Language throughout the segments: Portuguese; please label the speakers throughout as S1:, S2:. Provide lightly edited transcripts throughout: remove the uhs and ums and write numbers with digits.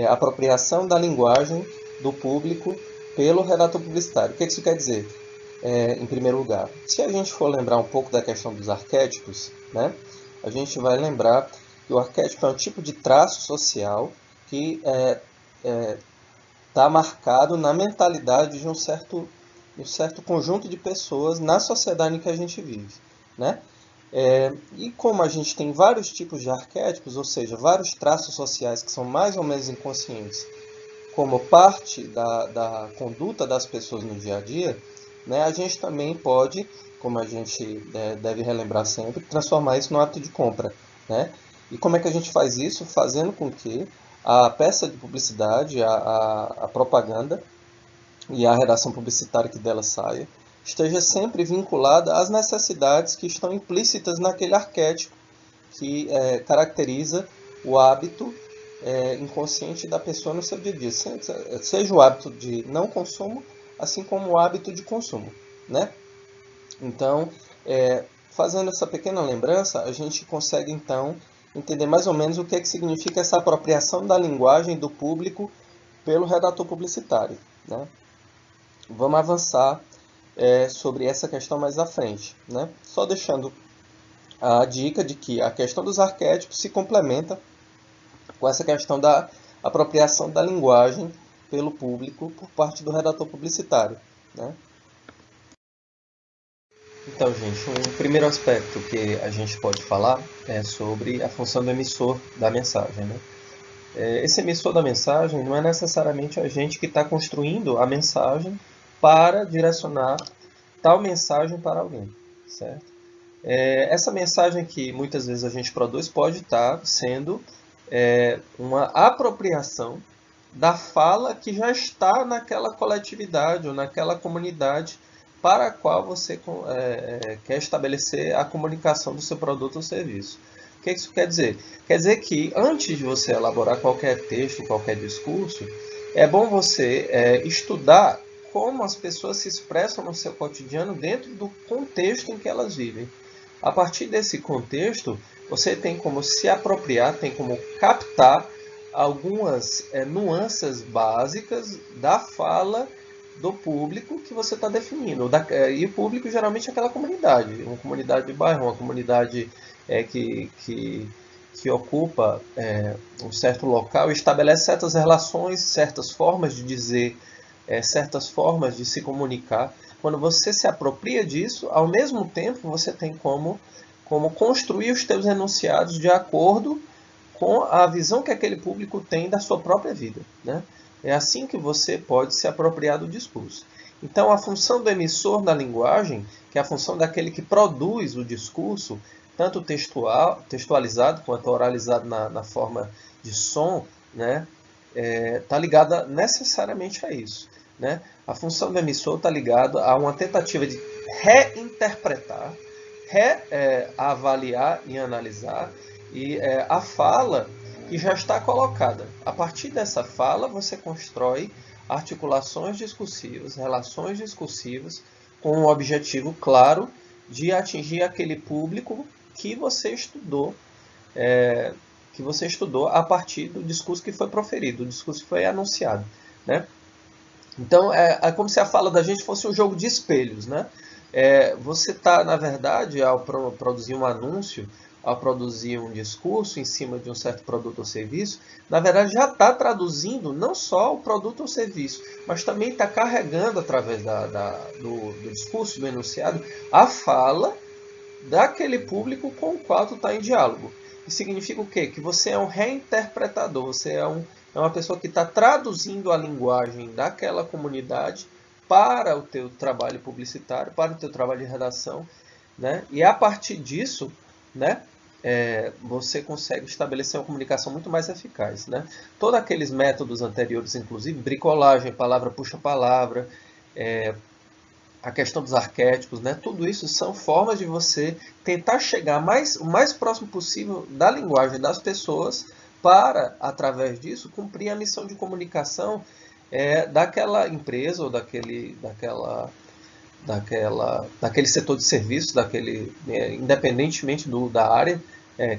S1: apropriação da linguagem do público pelo redator publicitário. O que isso quer dizer? Em primeiro lugar, se a gente for lembrar um pouco da questão dos arquétipos, né, a gente vai lembrar que o arquétipo é um tipo de traço social que está marcado na mentalidade de um certo conjunto de pessoas na sociedade em que a gente vive, né? E como a gente tem vários tipos de arquétipos, ou seja, vários traços sociais que são mais ou menos inconscientes, como parte da conduta das pessoas no dia a dia, né, a gente também pode, como a gente deve relembrar sempre, transformar isso no hábito de compra, né? E como é que a gente faz isso? Fazendo com que a peça de publicidade, a propaganda e a redação publicitária que dela saia, esteja sempre vinculada às necessidades que estão implícitas naquele arquétipo que caracteriza o hábito inconsciente da pessoa no seu dia a dia, seja o hábito de não consumo, assim como o hábito de consumo, né? Então, fazendo essa pequena lembrança, a gente consegue então entender mais ou menos o que significa essa apropriação da linguagem do público pelo redator publicitário, né? Vamos avançar sobre essa questão mais à frente, né? Só deixando a dica de que a questão dos arquétipos se complementa com essa questão da apropriação da linguagem pelo público por parte do redator publicitário, né? Então, gente, um primeiro aspecto que a gente pode falar é sobre a função do emissor da mensagem, né? Esse emissor da mensagem não é necessariamente a gente que está construindo a mensagem para direcionar tal mensagem para alguém, certo? Essa mensagem que muitas vezes a gente produz pode estar sendo uma apropriação da fala que já está naquela coletividade ou naquela comunidade para a qual você quer estabelecer a comunicação do seu produto ou serviço. O que isso quer dizer? Quer dizer que antes de você elaborar qualquer texto, qualquer discurso, é bom você estudar como as pessoas se expressam no seu cotidiano dentro do contexto em que elas vivem. A partir desse contexto, você tem como se apropriar, tem como captar algumas nuances básicas da fala do público que você está definindo. E o público geralmente é aquela comunidade, uma comunidade de bairro, uma comunidade que ocupa um certo local e estabelece certas relações, certas formas de dizer, certas formas de se comunicar. Quando você se apropria disso, ao mesmo tempo você tem como construir os teus enunciados de acordo com a visão que aquele público tem da sua própria vida, né? É assim que você pode se apropriar do discurso. Então, a função do emissor da linguagem, que é a função daquele que produz o discurso, tanto textualizado quanto oralizado na forma de som, né, está ligada necessariamente a isso, né? A função do emissor está ligada a uma tentativa de reinterpretar, reavaliar e analisar a fala que já está colocada. A partir dessa fala, você constrói articulações discursivas, relações discursivas, com um objetivo claro de atingir aquele público que você estudou, a partir do discurso que foi proferido, do discurso que foi anunciado, né? Então, é como se a fala da gente fosse um jogo de espelhos, né? Você está, na verdade, ao produzir um anúncio, ao produzir um discurso em cima de um certo produto ou serviço, na verdade já está traduzindo não só o produto ou serviço, mas também está carregando através do discurso, do enunciado, a fala daquele público com o qual tu está em diálogo. Isso significa o quê? Que você é um reinterpretador, você é uma pessoa que está traduzindo a linguagem daquela comunidade para o teu trabalho publicitário, para o teu trabalho de redação, né? E a partir disso, né, você consegue estabelecer uma comunicação muito mais eficaz, né? Todos aqueles métodos anteriores, inclusive bricolagem, palavra puxa palavra, a questão dos arquétipos, né? Tudo isso são formas de você tentar chegar o mais próximo possível da linguagem das pessoas para, através disso, cumprir a missão de comunicação daquela empresa ou daquele setor de serviço, independentemente da área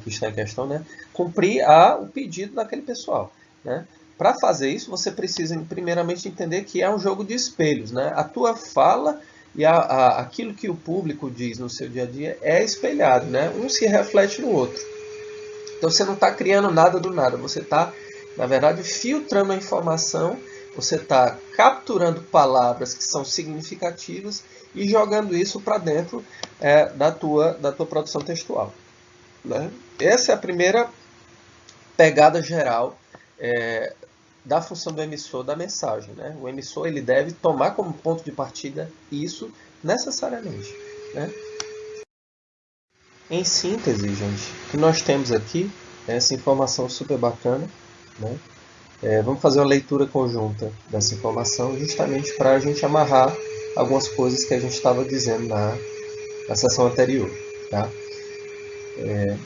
S1: que está em questão, né? Cumprir o pedido daquele pessoal. né? Para fazer isso, você precisa primeiramente entender que é um jogo de espelhos, né? A tua fala e aquilo que o público diz no seu dia a dia é espelhado, né? Um se reflete no outro. Então você não está criando nada do nada, você está, na verdade, filtrando a informação, você está capturando palavras que são significativas e jogando isso para dentro da tua produção textual, né? Essa é a primeira pegada geral da função do emissor da mensagem, né? O emissor ele deve tomar como ponto de partida isso necessariamente, né? Em síntese, gente, o que nós temos aqui é essa informação super bacana, né? Vamos fazer uma leitura conjunta dessa informação justamente para a gente amarrar algumas coisas que a gente estava dizendo na sessão anterior, tá?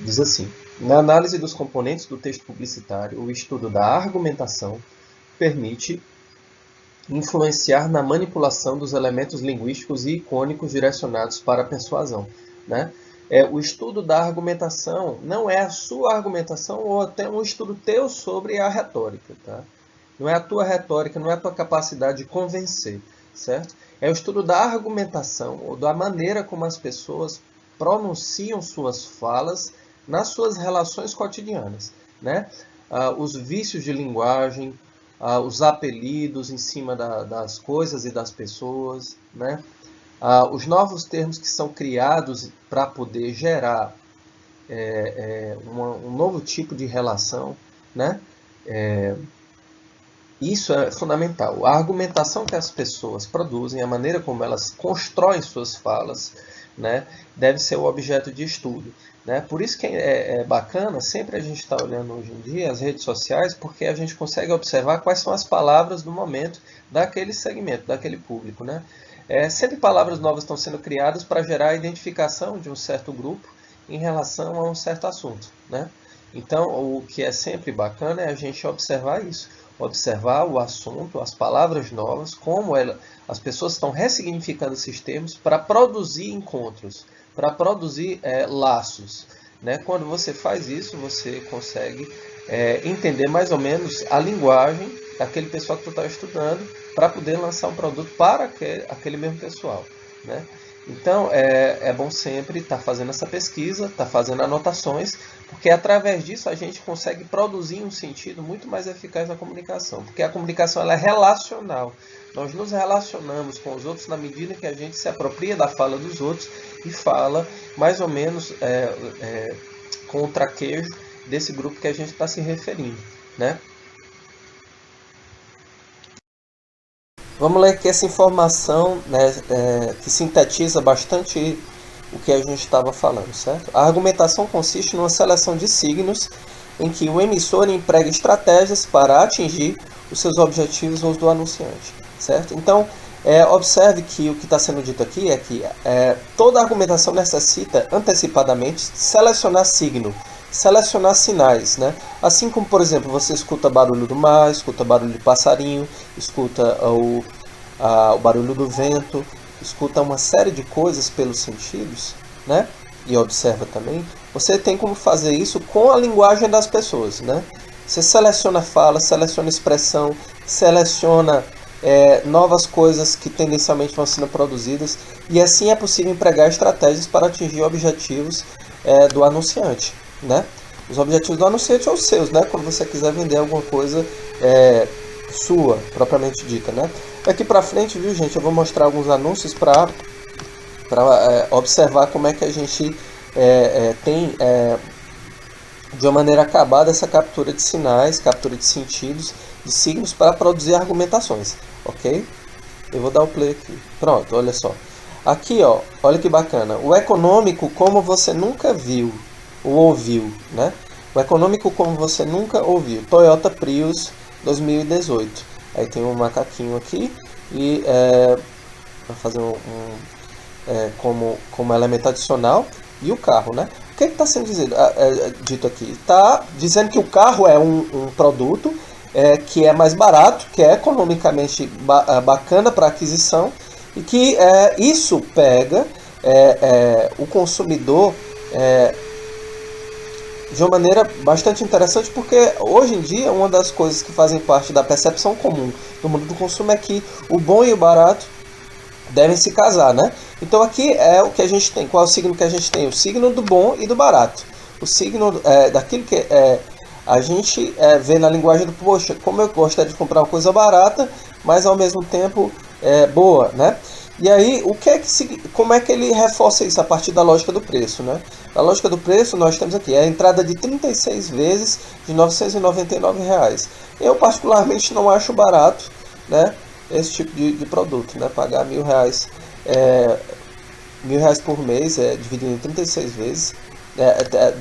S1: Diz assim: na análise dos componentes do texto publicitário, o estudo da argumentação permite influenciar na manipulação dos elementos linguísticos e icônicos direcionados para a persuasão, né? O estudo da argumentação não é a sua argumentação ou até um estudo teu sobre a retórica, tá? Não é a tua retórica, não é a tua capacidade de convencer, certo? É o estudo da argumentação ou da maneira como as pessoas pronunciam suas falas nas suas relações cotidianas, né? Os vícios de linguagem, os apelidos em cima das coisas e das pessoas, né? Os novos termos que são criados para poder gerar um novo tipo de relação, né? Isso é fundamental. A argumentação que as pessoas produzem, a maneira como elas constroem suas falas, né, deve ser o objeto de estudo, né? Por isso que é bacana, sempre a gente está olhando hoje em dia as redes sociais, porque a gente consegue observar quais são as palavras do momento daquele segmento, daquele público, né? Sempre palavras novas estão sendo criadas para gerar a identificação de um certo grupo em relação a um certo assunto, né? Então, o que é sempre bacana é a gente observar isso. Observar o assunto, as palavras novas, como as pessoas estão ressignificando esses termos para produzir encontros, para produzir laços, né? Quando você faz isso, você consegue entender mais ou menos a linguagem daquele pessoal que tu está estudando para poder lançar um produto para aquele mesmo pessoal, né? Então, é bom sempre estar fazendo essa pesquisa, estar fazendo anotações, porque através disso a gente consegue produzir um sentido muito mais eficaz na comunicação, porque a comunicação ela é relacional. Nós nos relacionamos com os outros na medida que a gente se apropria da fala dos outros e fala mais ou menos com o traquejo desse grupo que a gente está se referindo, né? Vamos ler aqui essa informação, né, que sintetiza bastante o que a gente estava falando, certo? A argumentação consiste numa seleção de signos em que o emissor emprega estratégias para atingir os seus objetivos ou os do anunciante, certo? Então, observe que o que está sendo dito aqui é que toda argumentação necessita antecipadamente selecionar signo, selecionar sinais, né? Assim como, por exemplo, você escuta barulho do mar, escuta barulho de passarinho, escuta o barulho do vento, escuta uma série de coisas pelos sentidos, né? E observa também. Você tem como fazer isso com a linguagem das pessoas, né? Você seleciona fala, seleciona expressão, seleciona novas coisas que tendencialmente vão sendo produzidas, e assim é possível empregar estratégias para atingir objetivos do anunciante, né? Os objetivos do anunciante são os seus, né? Quando você quiser vender alguma coisa sua, propriamente dita, né? Daqui pra frente, viu, gente, eu vou mostrar alguns anúncios para observar como é que a gente tem de uma maneira acabada essa captura de sinais, captura de sentidos, de signos para produzir argumentações, ok? Eu vou dar o play aqui. Pronto, olha só. Aqui, ó, olha que bacana. O econômico como você nunca viu ou ouviu, né? O econômico como você nunca ouviu. Toyota Prius 2018. Aí tem um macaquinho aqui e vai fazer como elemento adicional e o carro, né? O que está sendo dito aqui? Está dizendo que o carro é um produto que é mais barato, que é economicamente bacana para aquisição e que isso pega o consumidor de uma maneira bastante interessante, porque hoje em dia uma das coisas que fazem parte da percepção comum do mundo do consumo é que o bom e o barato devem se casar, né? Então aqui é o que a gente tem. Qual é o signo que a gente tem? O signo do bom e do barato. O signo daquilo que a gente vê na linguagem do, poxa, como eu gostaria de comprar uma coisa barata, mas ao mesmo tempo boa, né? E aí, como é que ele reforça isso a partir da lógica do preço, né? Na lógica do preço, nós temos aqui a entrada de 36 vezes de R$ 999. Eu particularmente não acho barato, né, esse tipo de produto, né? Pagar R$ 1.000, R$ 1.000 por mês, dividido em 36 vezes,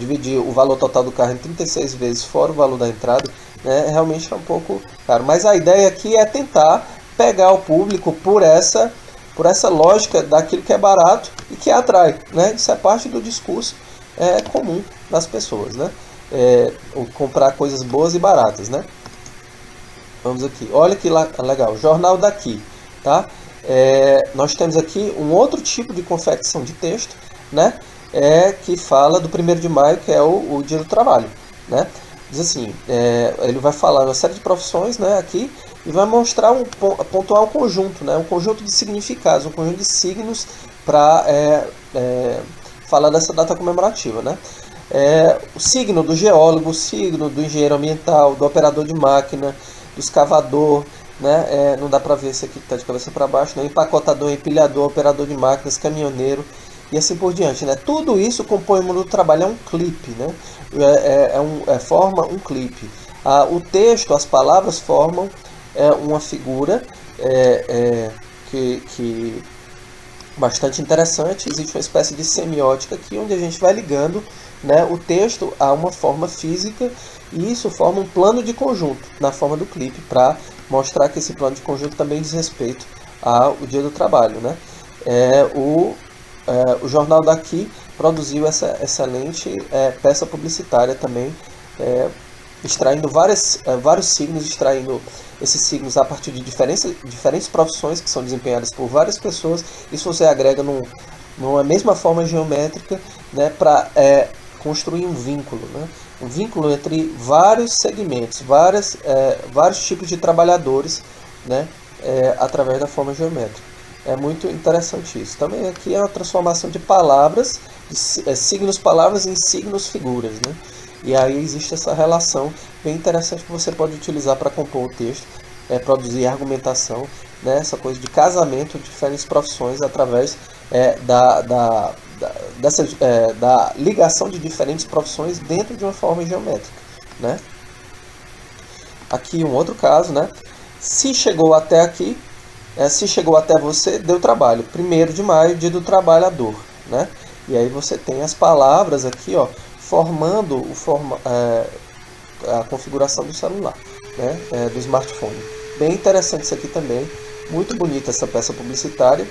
S1: dividir o valor total do carro em 36 vezes fora o valor da entrada, né, realmente é um pouco caro. Mas a ideia aqui é tentar pegar o público por essa lógica daquilo que é barato e que atrai, né? Isso é parte do discurso comum das pessoas, né? Comprar coisas boas e baratas, né? Vamos aqui, olha que legal, Jornal daqui, tá? Nós temos aqui um outro tipo de confecção de texto, né? Que fala do 1º de maio, que é o Dia do Trabalho, né? Diz assim, ele vai falar uma série de profissões, né, aqui, e vai mostrar pontuar um conjunto, né, um conjunto de significados, um conjunto de signos para falar dessa data comemorativa, né? O signo do geólogo, o signo do engenheiro ambiental, do operador de máquina, do escavador, né? Não dá para ver esse aqui que está de cabeça para baixo, né? Empacotador, empilhador, operador de máquinas, caminhoneiro e assim por diante, né? Tudo isso compõe o mundo do trabalho, é um clipe, né? Forma um clipe. O texto, as palavras formam uma figura que bastante interessante. Existe uma espécie de semiótica aqui, onde a gente vai ligando, né, o texto a uma forma física, e isso forma um plano de conjunto na forma do clipe, para mostrar que esse plano de conjunto também diz respeito ao Dia do Trabalho, né? O Jornal daqui produziu essa excelente peça publicitária também, extraindo vários signos, extraindo esses signos a partir de diferentes profissões que são desempenhadas por várias pessoas. Isso você agrega numa mesma forma geométrica, né, para construir um vínculo, né? Um vínculo entre vários segmentos, vários tipos de trabalhadores, né, através da forma geométrica. É muito interessante isso. Também aqui é uma transformação de palavras, de signos palavras em signos figuras, né? E aí existe essa relação bem interessante que você pode utilizar para compor o texto, produzir argumentação, né? Essa coisa de casamento de diferentes profissões através da ligação de diferentes profissões dentro de uma forma geométrica, né? Aqui um outro caso, né? Se chegou até aqui, se chegou até você, deu trabalho. 1º de maio, Dia do Trabalhador, né? E aí você tem as palavras aqui, ó, formando a configuração do celular, né? Do smartphone. Bem interessante isso aqui também. Muito bonita essa peça publicitária.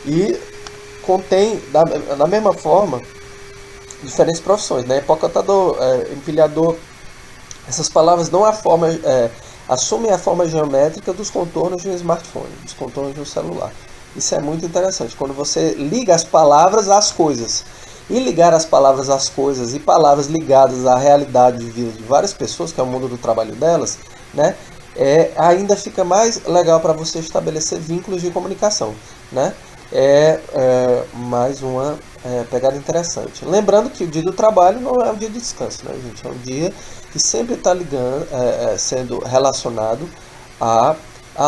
S1: E contém, da mesma forma, diferentes profissões, né? Empacotador, empilhador. Essas palavras dão assumem a forma geométrica dos contornos de um smartphone, dos contornos de um celular. Isso é muito interessante, quando você liga as palavras às coisas. E ligar as palavras às coisas e palavras ligadas à realidade de vida de várias pessoas, que é o mundo do trabalho delas, né, ainda fica mais legal para você estabelecer vínculos de comunicação, né? Mais uma pegada interessante. Lembrando que o Dia do Trabalho não é um dia de descanso, né, gente? É um dia que sempre está sendo relacionado à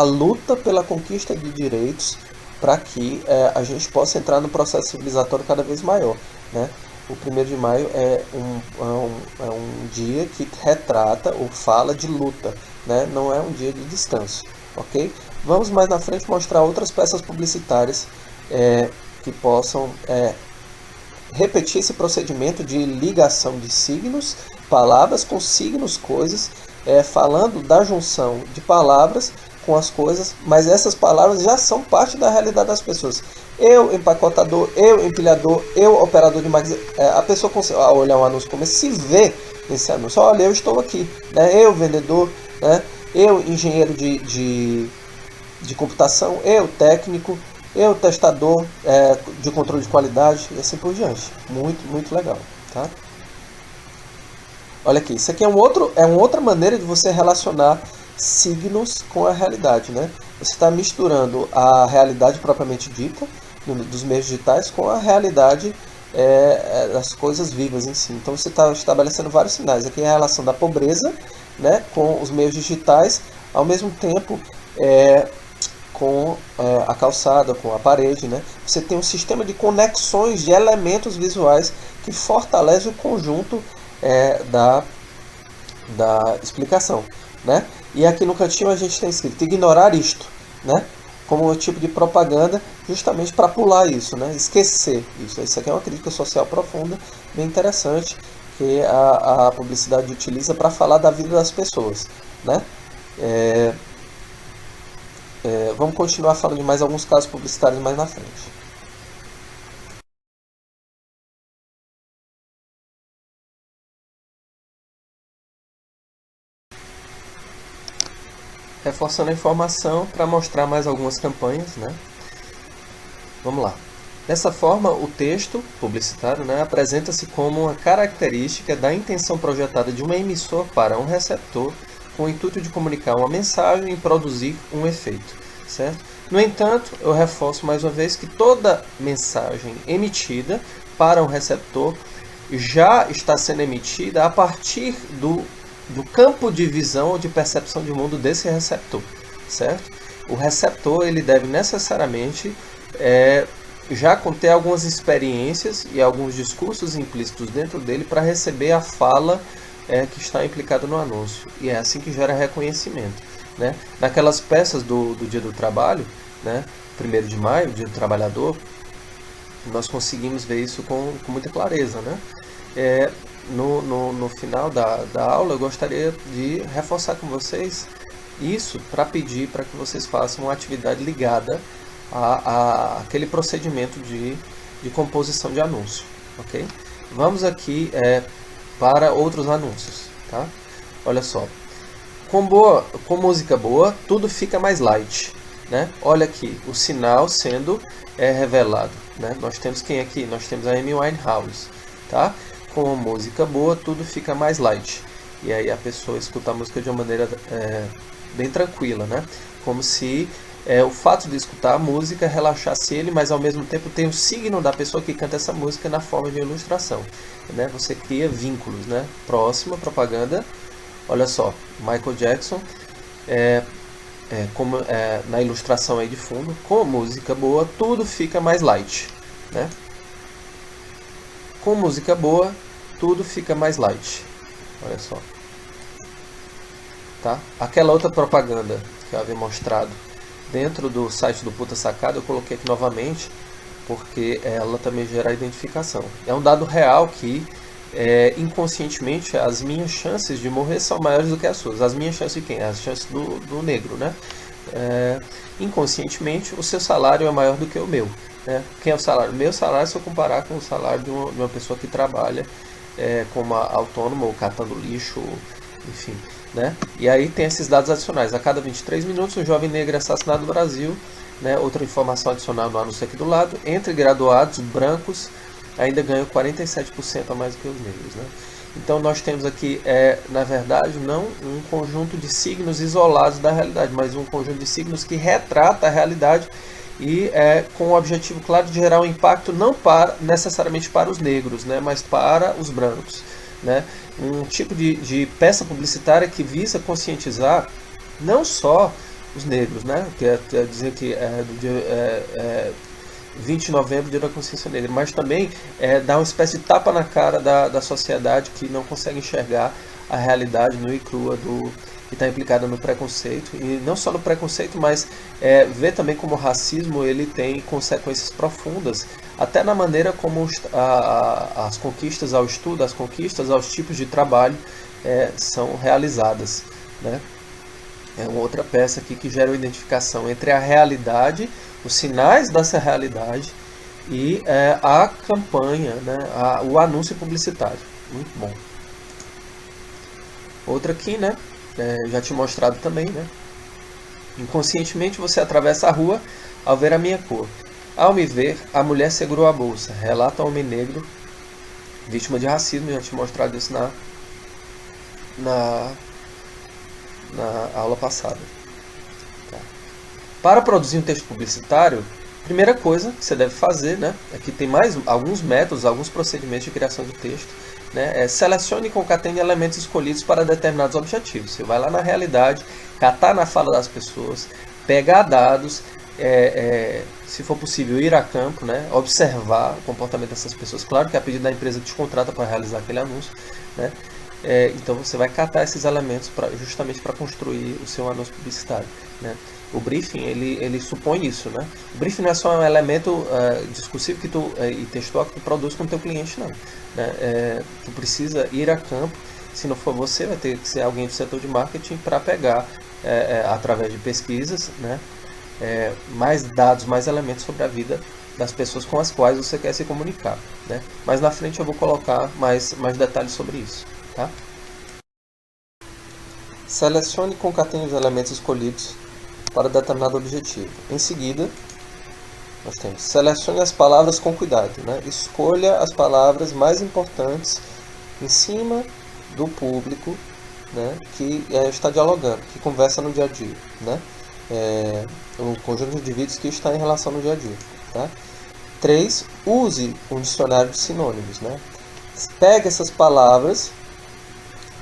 S1: luta pela conquista de direitos, para que a gente possa entrar no processo civilizatório cada vez maior, né? O 1º de maio é um dia que retrata ou fala de luta, né? Não é um dia de descanso, ok? Vamos mais na frente mostrar outras peças publicitárias que possam repetir esse procedimento de ligação de signos, palavras com signos, coisas, falando da junção de palavras com as coisas, mas essas palavras já são parte da realidade das pessoas. Eu, empacotador, eu, empilhador, eu, operador de máquinas. A pessoa consegue olhar um anúncio como esse, se vê nesse anúncio. Olha, eu estou aqui, né? Eu, vendedor, né? Eu, engenheiro de computação, eu, técnico, eu, testador de controle de qualidade e assim por diante. Muito, muito legal, tá? Olha aqui, isso aqui é uma outra maneira de você relacionar signos com a realidade, né? Você está misturando a realidade propriamente dita, dos meios digitais, com a realidade das coisas vivas em si. Então você está estabelecendo vários sinais. Aqui é a relação da pobreza, né, com os meios digitais, ao mesmo tempo com a calçada, com a parede, né? Você tem um sistema de conexões de elementos visuais que fortalece o conjunto da explicação, né? E aqui no cantinho a gente tem escrito ignorar isto, né? Como um tipo de propaganda, justamente para pular isso, né? Esquecer isso. Isso aqui é uma crítica social profunda, bem interessante, que a publicidade utiliza para falar da vida das pessoas, né? Vamos continuar falando de mais alguns casos publicitários mais na frente. Reforçando a informação para mostrar mais algumas campanhas, né? Vamos lá. Dessa forma, o texto publicitário, né, apresenta-se como uma característica da intenção projetada de um emissor para um receptor com o intuito de comunicar uma mensagem e produzir um efeito, certo? No entanto, eu reforço mais uma vez que toda mensagem emitida para um receptor já está sendo emitida a partir do campo de visão ou de percepção de mundo desse receptor, certo? O receptor ele deve necessariamente já conter algumas experiências e alguns discursos implícitos dentro dele para receber a fala que está implicada no anúncio. E é assim que gera reconhecimento, né? Naquelas peças do Dia do Trabalho, né? 1º de maio, Dia do Trabalhador, nós conseguimos ver isso com muita clareza, né? No final da aula, eu gostaria de reforçar com vocês isso para pedir para que vocês façam uma atividade ligada aquele procedimento de composição de anúncio, ok? Vamos aqui para outros anúncios, tá? Olha só, com música boa, tudo fica mais light, né? Olha aqui, o sinal sendo revelado, né? Nós temos quem aqui? Nós temos a Amy Winehouse, tá? Com música boa, tudo fica mais light. E aí a pessoa escuta a música de uma maneira bem tranquila, né? Como se o fato de escutar a música relaxasse ele, mas ao mesmo tempo tem o signo da pessoa que canta essa música na forma de ilustração, né? Você cria vínculos, né? Próxima propaganda, olha só, Michael Jackson, na ilustração aí de fundo, com música boa, tudo fica mais light, né? Com música boa, tudo fica mais light, olha só, tá? Aquela outra propaganda que eu havia mostrado dentro do site do Puta Sacada, eu coloquei aqui novamente, porque ela também gera identificação. É um dado real que, inconscientemente, as minhas chances de morrer são maiores do que as suas. As minhas chances de quem? As chances do negro, né? Inconscientemente, o seu salário é maior do que o meu, né? Quem é o salário? Meu salário, se eu comparar com o salário de uma pessoa que trabalha como autônomo ou catando lixo, enfim, né? E aí tem esses dados adicionais. A cada 23 minutos, um jovem negro é assassinado no Brasil, né? Outra informação adicional no anúncio aqui do lado. Entre graduados brancos, ainda ganham 47% a mais do que os negros, né? Então nós temos aqui, na verdade, não um conjunto de signos isolados da realidade, mas um conjunto de signos que retrata a realidade e com o objetivo claro de gerar um impacto não necessariamente para os negros, né? Mas para os brancos, né? Um tipo de peça publicitária que visa conscientizar não só os negros, né? Quer dizer que do dia 20 de novembro, Dia da Consciência Negra, mas também dar uma espécie de tapa na cara da sociedade que não consegue enxergar a realidade nua e crua que está implicada no preconceito, e não só no preconceito, mas ver também como o racismo ele tem consequências profundas, até na maneira como as conquistas ao estudo, as conquistas aos tipos de trabalho são realizadas, né? É uma outra peça aqui que gera uma identificação entre a realidade, os sinais dessa realidade e a campanha, né? O anúncio publicitário. Muito bom. Outra aqui, né? Já tinha mostrado também, né? Inconscientemente você atravessa a rua ao ver a minha cor. Ao me ver, a mulher segurou a bolsa. Relata homem negro, vítima de racismo. Já tinha mostrado isso na, na aula passada. Tá? Para produzir um texto publicitário, primeira coisa que você deve fazer, né, é que tem mais alguns métodos, alguns procedimentos de criação de texto, né, selecione e concatene elementos escolhidos para determinados objetivos. Você vai lá na realidade, catar na fala das pessoas, pegar dados, se for possível ir a campo, né, observar o comportamento dessas pessoas. Claro que é a pedido da empresa que te contrata para realizar aquele anúncio, né, então você vai catar esses elementos justamente para construir o seu anúncio publicitário, né. O briefing, ele supõe isso, né? O briefing não é só um elemento discursivo e textual que tu produz com o teu cliente, não. Né? Tu precisa ir a campo. Se não for você, vai ter que ser alguém do setor de marketing para pegar, através de pesquisas, né? Mais dados, mais elementos sobre a vida das pessoas com as quais você quer se comunicar. Né? Mas na frente eu vou colocar mais detalhes sobre isso. Tá? Selecione e concatene os elementos escolhidos para determinado objetivo. Em seguida, nós temos selecione as palavras com cuidado. Né? Escolha as palavras mais importantes em cima do público, né, que está dialogando, que conversa no dia a dia. Né? O conjunto de indivíduos que está em relação no dia a dia. Tá? 3. Use um dicionário de sinônimos. Né? Pegue essas palavras,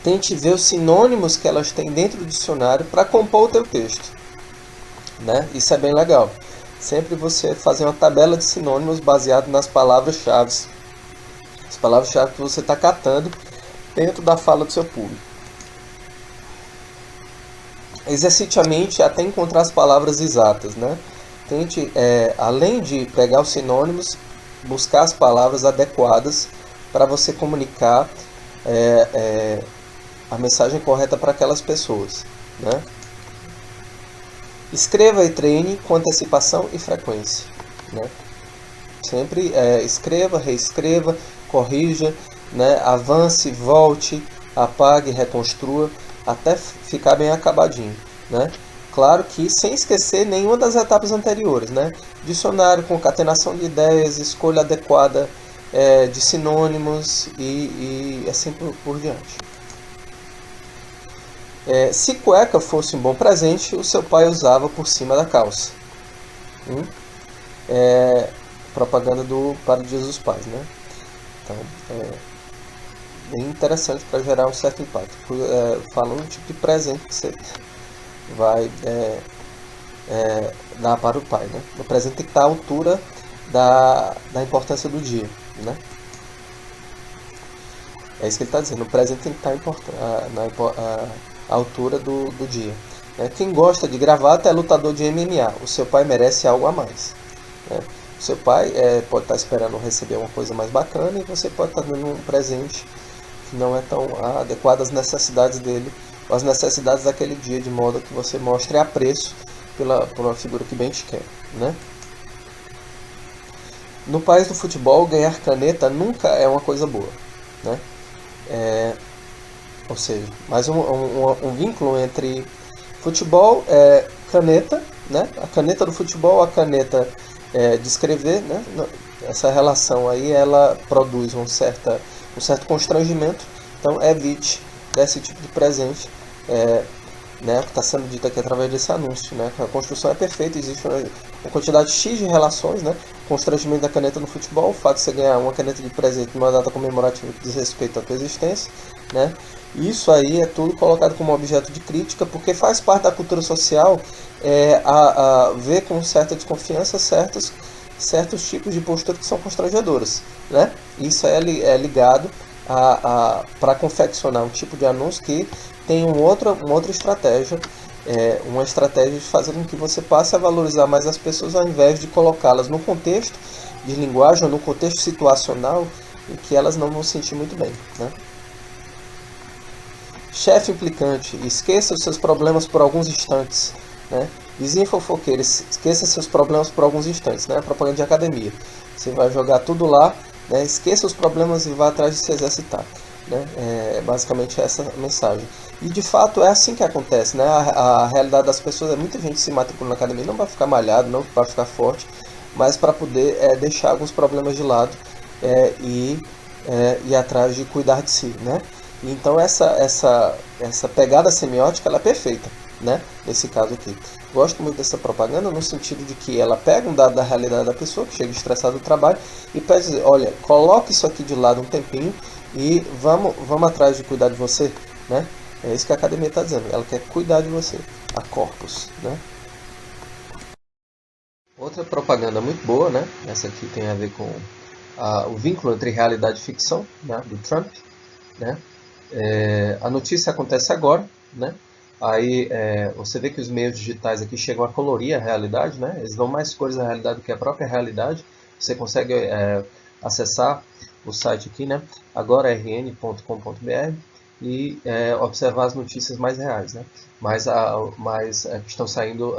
S1: tente ver os sinônimos que elas têm dentro do dicionário para compor o teu texto. Né? Isso é bem legal. Sempre você fazer uma tabela de sinônimos baseado nas palavras-chave. As palavras-chave que você está catando dentro da fala do seu público. Exercite a mente até encontrar as palavras exatas. Né? Tente, além de pegar os sinônimos, buscar as palavras adequadas para você comunicar a mensagem correta para aquelas pessoas. Né? Escreva e treine com antecipação e frequência. Né? Sempre escreva, reescreva, corrija, né? Avance, volte, apague, reconstrua, até ficar bem acabadinho. Né? Claro que sem esquecer nenhuma das etapas anteriores. Né? Dicionário, concatenação de ideias, escolha adequada de sinônimos e assim por diante. Se cueca fosse um bom presente, o seu pai usava por cima da calça. Propaganda para o Dia dos Pais. Né? Então, bem interessante para gerar um certo impacto. Falando do tipo de presente que você vai dar para o pai. Né? O presente tem que estar à altura da importância do dia. Né? É isso que ele está dizendo. O presente tem que estar à altura do dia. Quem gosta de gravata é lutador de MMA. O seu pai merece algo a mais. O seu pai pode estar esperando receber uma coisa mais bacana e você pode estar dando um presente que não é tão adequado às necessidades dele, ou às necessidades daquele dia, de modo que você mostre apreço por uma figura que bem te quer. Né? No país do futebol, ganhar caneta nunca é uma coisa boa. Né? Ou seja, mais um vínculo entre futebol, caneta, né? A caneta do futebol, a caneta de escrever, né? Essa relação aí, ela produz um certo constrangimento. Então evite desse tipo de presente, né? Que está sendo dito aqui através desse anúncio. Né? A construção é perfeita, existe uma quantidade X de relações, né? Constrangimento da caneta no futebol, o fato de você ganhar uma caneta de presente numa data comemorativa que diz respeito à tua existência, né? Isso aí é tudo colocado como objeto de crítica, porque faz parte da cultura social ver com certa desconfiança certos tipos de postura que são constrangedoras. Né? Isso é ligado para confeccionar um tipo de anúncio que tem uma outra estratégia, uma estratégia de fazer com que você passe a valorizar mais as pessoas ao invés de colocá-las no contexto de linguagem ou no contexto situacional em que elas não vão se sentir muito bem. Né? Chefe implicante, esqueça os seus problemas por alguns instantes. Né? Vizinho fofoqueiro, esqueça seus problemas por alguns instantes. Né? Propaganda de academia. Você vai jogar tudo lá, né? Esqueça os problemas e vá atrás de se exercitar. Né? Basicamente essa mensagem. E de fato é assim que acontece. Né? A realidade das pessoas muita gente se matricula na academia não para ficar malhado, não para ficar forte, mas para poder deixar alguns problemas de lado e ir atrás de cuidar de si. Né? Então essa pegada semiótica ela é perfeita, né? Nesse caso aqui. Gosto muito dessa propaganda no sentido de que ela pega um dado da realidade da pessoa que chega estressado do trabalho e pede dizer, olha, coloque isso aqui de lado um tempinho e vamos atrás de cuidar de você, né? É isso que a academia está dizendo. Ela quer cuidar de você. A Corpus, né? Outra propaganda muito boa, né? Essa aqui tem a ver com o vínculo entre realidade e ficção, né? Do Trump, né? A notícia acontece agora, né? Aí você vê que os meios digitais aqui chegam a colorir a realidade, né? Eles dão mais cores à realidade do que a própria realidade. Você consegue acessar o site aqui, né? agorarn.com.br e observar as notícias mais reais, né? Que estão saindo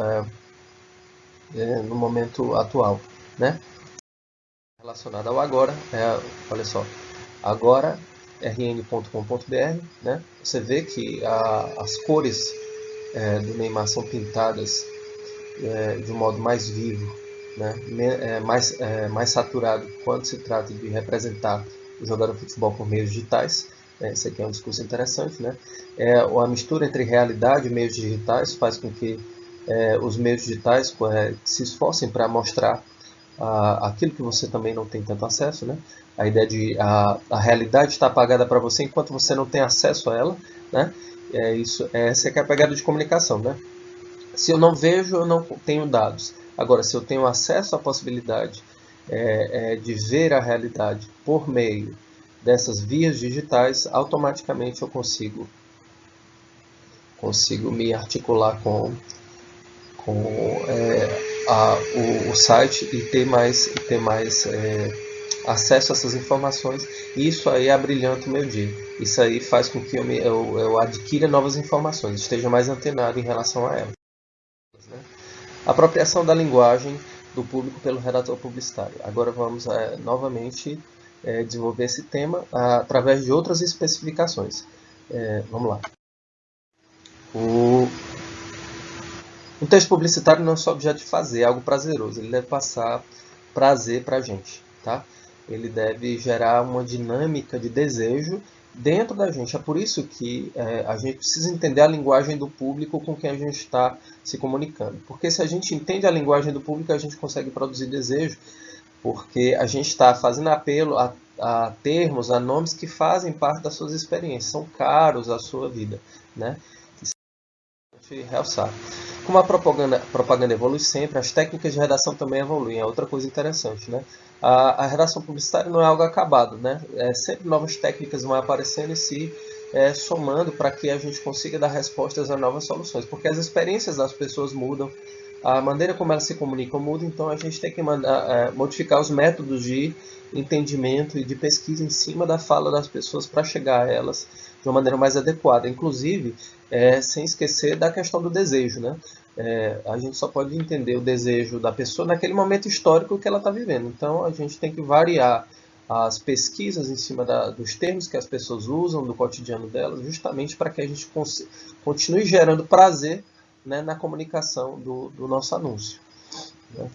S1: no momento atual, né? Relacionado ao agora, olha só, agora rn.com.br, né? Você vê que as cores do Neymar são pintadas de um modo mais vivo, né? Mais saturado quando se trata de representar o jogador de futebol por meios digitais. Esse aqui é um discurso interessante, né? A mistura entre realidade e meios digitais faz com que os meios digitais se esforcem para mostrar aquilo que você também não tem tanto acesso, né? A ideia de a realidade está apagada para você enquanto você não tem acesso a ela, né? Essa é a pegada de comunicação, né? Se eu não vejo, eu não tenho dados. Agora, se eu tenho acesso à possibilidade de ver a realidade por meio dessas vias digitais, automaticamente eu consigo me articular com o site e ter mais acesso a essas informações. E isso aí abrilhanta o meu dia. Isso aí faz com que eu adquira novas informações, esteja mais antenado em relação a elas. Né? Apropriação da linguagem do público pelo redator publicitário. Agora vamos novamente desenvolver esse tema através de outras especificações. Vamos lá. Um texto publicitário não é só objeto de fazer, é algo prazeroso. Ele deve passar prazer para a gente, tá? Ele deve gerar uma dinâmica de desejo dentro da gente. É por isso que a gente precisa entender a linguagem do público com quem a gente está se comunicando. Porque se a gente entende a linguagem do público, a gente consegue produzir desejo, porque a gente está fazendo apelo a termos, a nomes que fazem parte das suas experiências, são caros à sua vida, né? Realçar. Como a propaganda evolui sempre, as técnicas de redação também evoluem. É outra coisa interessante, né? A redação publicitária não é algo acabado, né? Sempre novas técnicas vão aparecendo e se somando para que a gente consiga dar respostas a novas soluções. Porque as experiências das pessoas mudam, a maneira como elas se comunicam muda, então a gente tem que modificar os métodos de entendimento e de pesquisa em cima da fala das pessoas para chegar a elas de uma maneira mais adequada. Inclusive, sem esquecer da questão do desejo, né? A gente só pode entender o desejo da pessoa naquele momento histórico que ela está vivendo. Então, a gente tem que variar as pesquisas em cima dos termos que as pessoas usam do cotidiano delas, justamente para que a gente continue gerando prazer, né, na comunicação do nosso anúncio, né?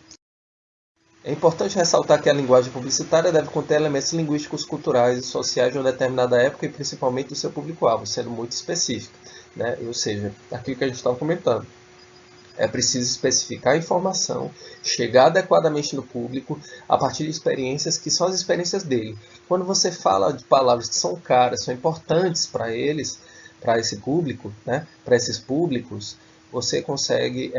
S1: É importante ressaltar que a linguagem publicitária deve conter elementos linguísticos, culturais e sociais de uma determinada época e principalmente do seu público-alvo, sendo muito específica, né? Ou seja, aquilo que a gente estava comentando. É preciso especificar a informação, chegar adequadamente no público a partir de experiências que são as experiências dele. Quando você fala de palavras que são caras, são importantes para eles, para esse público, né? Para esses públicos, você consegue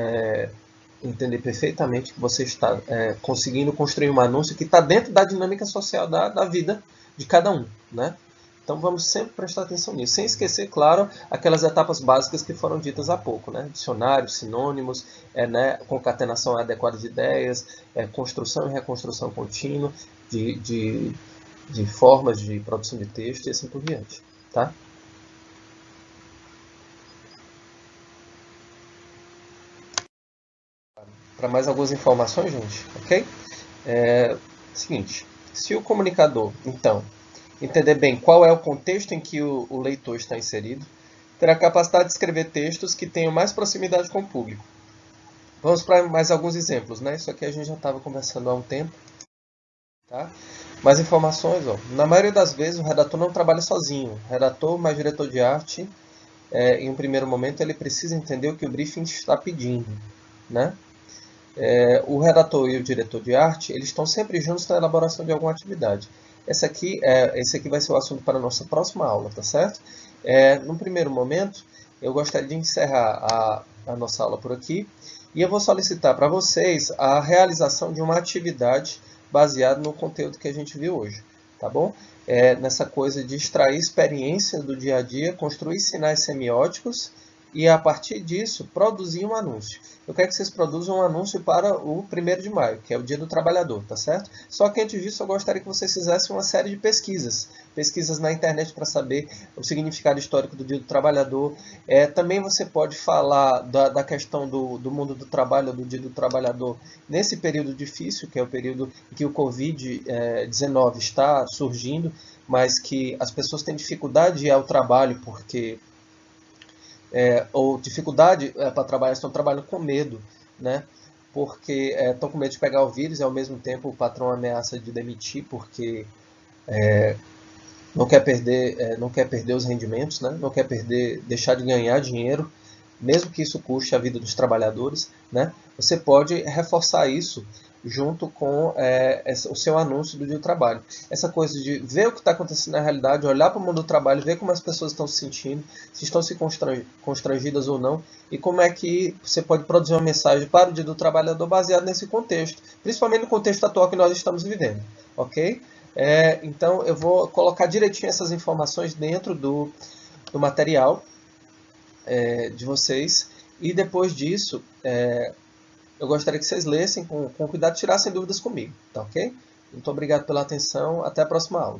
S1: entender perfeitamente que você está conseguindo construir um anúncio que está dentro da dinâmica social da vida de cada um, né? Então vamos sempre prestar atenção nisso, sem esquecer, claro, aquelas etapas básicas que foram ditas há pouco, né? Dicionários, sinônimos, né? Concatenação adequada de ideias, construção e reconstrução contínua de formas de produção de texto e assim por diante, tá? Para mais algumas informações, gente, ok? Seguinte, se o comunicador, então, entender bem qual é o contexto em que o leitor está inserido, terá a capacidade de escrever textos que tenham mais proximidade com o público. Vamos para mais alguns exemplos, né? Isso aqui a gente já estava conversando há um tempo, tá? Mais informações, ó. Na maioria das vezes o redator não trabalha sozinho. O redator mais diretor de arte, em um primeiro momento, ele precisa entender o que o briefing está pedindo, né? O redator e o diretor de arte, eles estão sempre juntos na elaboração de alguma atividade. Esse aqui vai ser o assunto para a nossa próxima aula, tá certo? No primeiro momento, eu gostaria de encerrar a nossa aula por aqui e eu vou solicitar para vocês a realização de uma atividade baseada no conteúdo que a gente viu hoje, tá bom? Nessa coisa de extrair experiência do dia a dia, construir sinais semióticos e, a partir disso, produzir um anúncio. Eu quero que vocês produzam um anúncio para o 1º de maio, que é o Dia do Trabalhador, tá certo? Só que antes disso, eu gostaria que vocês fizessem uma série de pesquisas. Pesquisas na internet para saber o significado histórico do Dia do Trabalhador. Também você pode falar da questão do mundo do trabalho, do Dia do Trabalhador, nesse período difícil, que é o período em que o Covid-19 está surgindo, mas que as pessoas têm dificuldade de ir ao trabalho porque ou dificuldade para trabalhar, estão trabalhando com medo, né? Porque estão com medo de pegar o vírus e ao mesmo tempo o patrão ameaça de demitir porque não quer perder os rendimentos, né? Não quer deixar de ganhar dinheiro, mesmo que isso custe a vida dos trabalhadores, né? Você pode reforçar isso junto com o seu anúncio do dia do trabalho. Essa coisa de ver o que está acontecendo na realidade, olhar para o mundo do trabalho, ver como as pessoas estão se sentindo, se estão se constrangidas ou não, e como é que você pode produzir uma mensagem para o dia do trabalhador baseado nesse contexto, principalmente no contexto atual que nós estamos vivendo, ok? Então eu vou colocar direitinho essas informações dentro do material de vocês, e depois disso eu gostaria que vocês lessem com cuidado e tirassem dúvidas comigo, tá ok? Muito obrigado pela atenção, até a próxima aula.